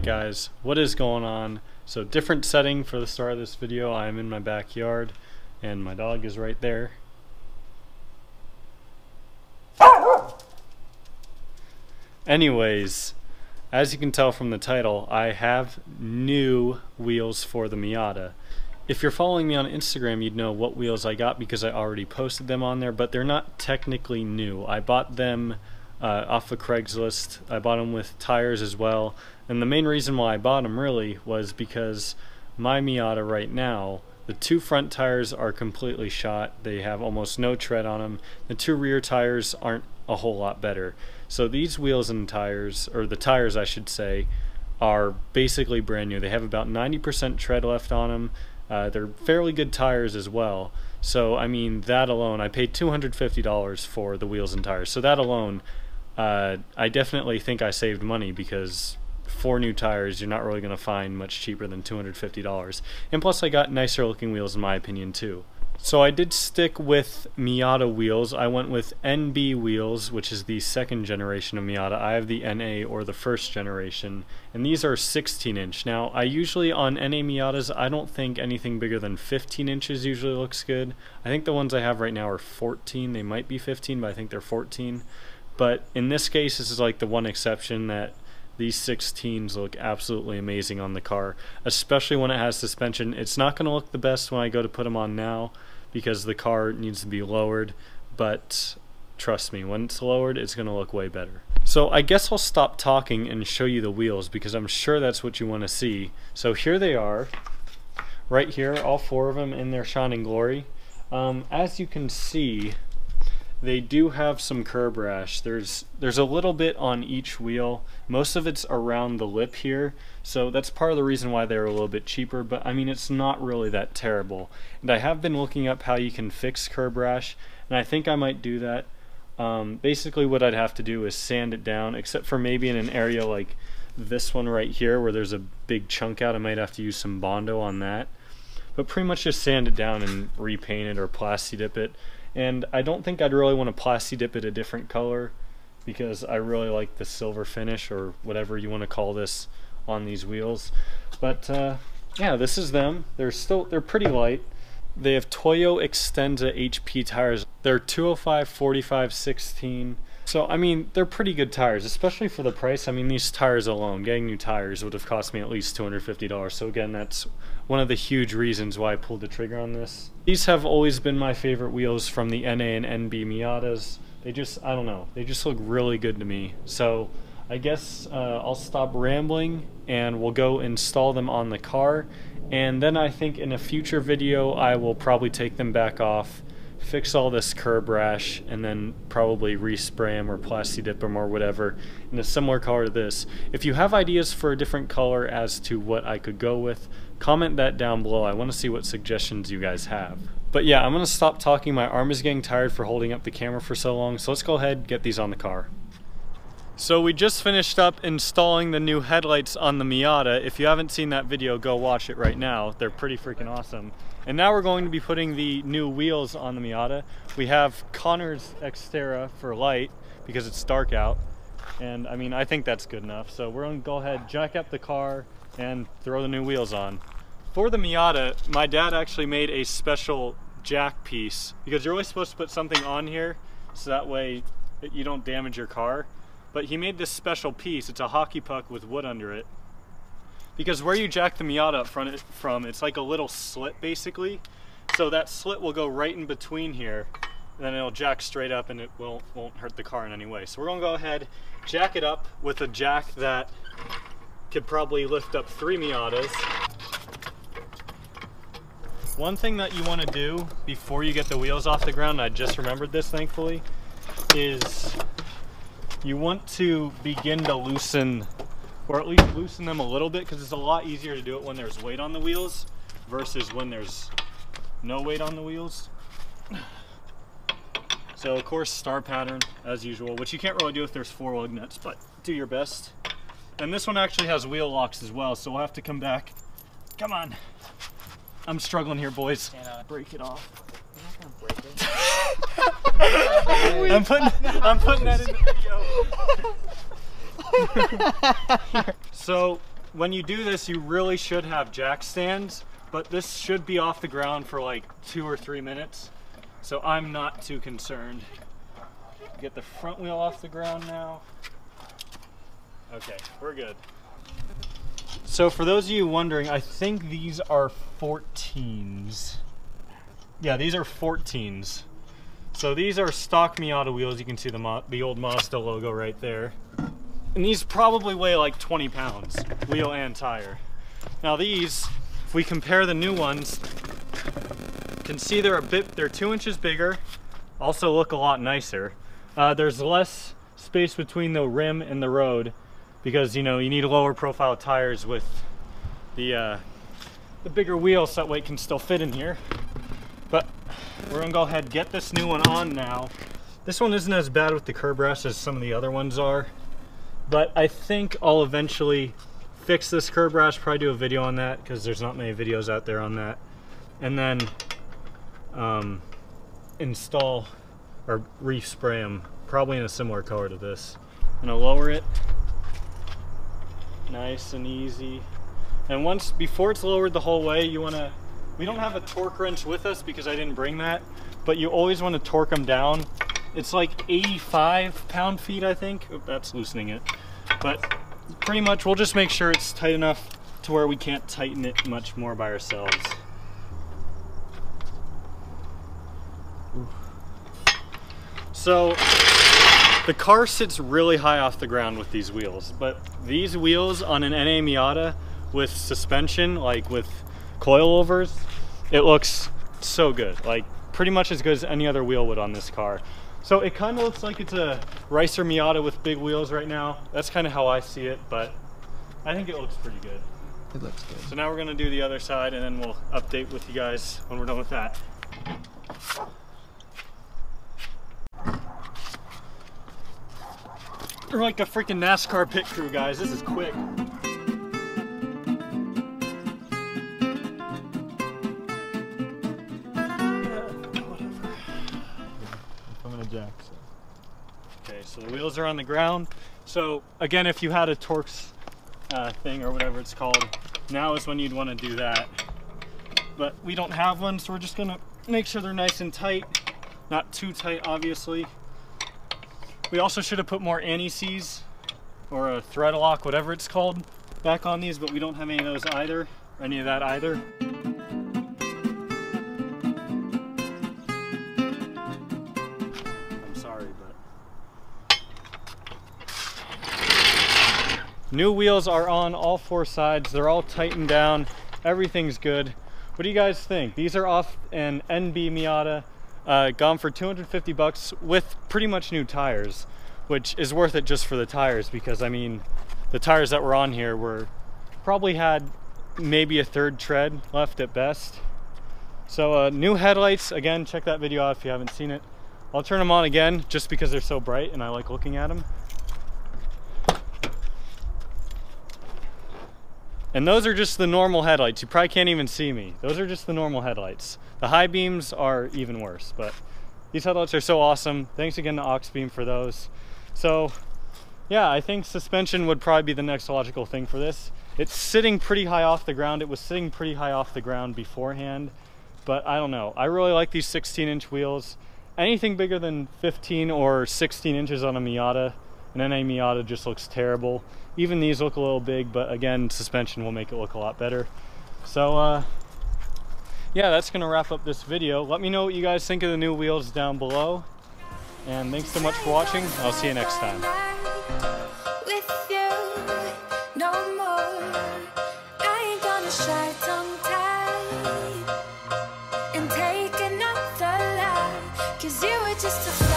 Alright guys, what is going on? So different setting for the start of this video. I am in my backyard and my dog is right there. Anyways, as you can tell from the title, I have new wheels for the Miata. If you're following me on Instagram, you'd know what wheels I got because I already posted them on there, but they're not technically new. I bought them off of Craigslist. I bought them with tires as well, and the main reason why I bought them really was because my Miata right now, the two front tires are completely shot. They have almost no tread on them. The two rear tires aren't a whole lot better. So these wheels and tires, or the tires I should say, are basically brand new. They have about 90% tread left on them. They're fairly good tires as well. So I mean, that alone, I paid $250 for the wheels and tires. So that alone, I definitely think I saved money, because for new tires you're not really going to find much cheaper than $250. And plus I got nicer looking wheels in my opinion too. So I did stick with Miata wheels. I went with NB wheels, which is the second generation of Miata. I have the NA, or the first generation, and these are 16 inch. Now I usually on NA Miatas, I don't think anything bigger than 15 inches usually looks good. I think the ones I have right now are 14. They might be 15, but I think they're 14. But in this case, this is like the one exception that these 16s look absolutely amazing on the car, especially when it has suspension. It's not going to look the best when I go to put them on now because the car needs to be lowered, but trust me, when it's lowered, it's going to look way better. So I guess I'll stop talking and show you the wheels, because I'm sure that's what you want to see. So here they are, right here, all four of them in their shining glory. As you can see, they do have some curb rash. There's a little bit on each wheel. Most of it's around the lip here, so that's part of the reason why they're a little bit cheaper, but I mean, it's not really that terrible. And I have been looking up how you can fix curb rash, and I think I might do that. Basically what I'd have to do is sand it down, except for maybe in an area like this one right here where there's a big chunk out. I might have to use some Bondo on that, but pretty much just sand it down and repaint it or plasti dip it. And I don't think I'd really want to plasti dip it a different color, because I really like the silver finish, or whatever you want to call this, on these wheels. But yeah, this is them. They're pretty light. They have Toyo Extenza HP tires. They're 205 45 16. So I mean, they're pretty good tires, especially for the price. I mean, these tires alone, getting new tires, would have cost me at least $250. So again, that's one of the huge reasons why I pulled the trigger on this. These have always been my favorite wheels from the NA and NB Miatas. They just, I don't know, they just look really good to me. So I guess I'll stop rambling and we'll go install them on the car. And then I think in a future video I will probably take them back off, fix all this curb rash, and then probably respray them or plasti dip them or whatever in a similar color to this. If you have ideas for a different color as to what I could go with, comment that down below. I want to see what suggestions you guys have. But yeah, I'm going to stop talking. My arm is getting tired for holding up the camera for so long, so let's go ahead and get these on the car. So we just finished up installing the new headlights on the Miata. If you haven't seen that video, go watch it right now. They're pretty freaking awesome. And now we're going to be putting the new wheels on the Miata. We have Connor's Xterra for light because it's dark out. And I mean, I think that's good enough. So we're going to go ahead, jack up the car, and throw the new wheels on. For the Miata, my dad actually made a special jack piece, because you're always supposed to put something on here so that way you don't damage your car. But he made this special piece. It's a hockey puck with wood under it. Because where you jack the Miata up from, it's like a little slit basically. So that slit will go right in between here, and then it'll jack straight up, and it won't hurt the car in any way. So we're gonna go ahead, jack it up with a jack that could probably lift up 3 Miatas. One thing that you want to do before you get the wheels off the ground, I just remembered this thankfully, is you want to begin to loosen, or at least loosen them a little bit, because it's a lot easier to do it when there's weight on the wheels versus when there's no weight on the wheels. So of course, star pattern as usual, which you can't really do if there's 4 lug nuts, but do your best. And this one actually has wheel locks as well, so we'll have to come back. Come on. I'm struggling here, boys. And, break it off. I'm not gonna break it. I'm putting that in the video. So when you do this, you really should have jack stands, but this should be off the ground for like 2 or 3 minutes. So I'm not too concerned. Get the front wheel off the ground now. Okay, we're good. So for those of you wondering, I think these are 14s. Yeah, these are 14s. So these are stock Miata wheels. You can see the old Mazda logo right there. And these probably weigh like 20 pounds, wheel and tire. Now these, if we compare the new ones, you can see they're 2 inches bigger, also look a lot nicer. There's less space between the rim and the road because, you know, you need lower profile tires with the bigger wheels so that way it can still fit in here. But we're gonna go ahead and get this new one on now. This one isn't as bad with the curb rest as some of the other ones are, but I think I'll eventually fix this curb rash, probably do a video on that because there's not many videos out there on that, and then install or respray them probably in a similar color to this. I'm gonna lower it nice and easy, and before it's lowered the whole way, we don't have a torque wrench with us because I didn't bring that, but you always want to torque them down. It's like 85 pound-feet, I think. Oh, that's loosening it. But pretty much we'll just make sure it's tight enough to where we can't tighten it much more by ourselves. So the car sits really high off the ground with these wheels, but these wheels on an NA Miata with suspension, like with coilovers, it looks so good, like pretty much as good as any other wheel would on this car. So it kind of looks like it's a Ricer Miata with big wheels right now. That's kind of how I see it, but I think it looks pretty good. It looks good. So now we're gonna do the other side and then we'll update with you guys when we're done with that. We're like a freaking NASCAR pit crew, guys. This is quick. Okay, so the wheels are on the ground. So again, if you had a Torx thing or whatever it's called, now is when you'd want to do that. But we don't have one, so we're just gonna make sure they're nice and tight. Not too tight, obviously. We also should have put more anti-seize or a thread lock, whatever it's called, back on these, but we don't have any of those either, or any of that either. New wheels are on all 4 sides. They're all tightened down. Everything's good. What do you guys think? These are off an NB Miata, gone for 250 bucks with pretty much new tires, which is worth it just for the tires because, I mean, the tires that were on here probably had maybe a 3rd tread left at best. So new headlights, again, check that video out if you haven't seen it. I'll turn them on again just because they're so bright and I like looking at them. And those are just the normal headlights. You probably can't even see me. Those are just the normal headlights. The high beams are even worse, but these headlights are so awesome. Thanks again to Oxbeam for those. So yeah, I think suspension would probably be the next logical thing for this. It's sitting pretty high off the ground. It was sitting pretty high off the ground beforehand, but I don't know. I really like these 16-inch wheels. Anything bigger than 15 or 16 inches on a Miata, an NA Miata, just looks terrible. Even these look a little big, but again, suspension will make it look a lot better. So yeah, that's gonna wrap up this video. Let me know what you guys think of the new wheels down below. And thanks so much for watching. I'll see you next time. Just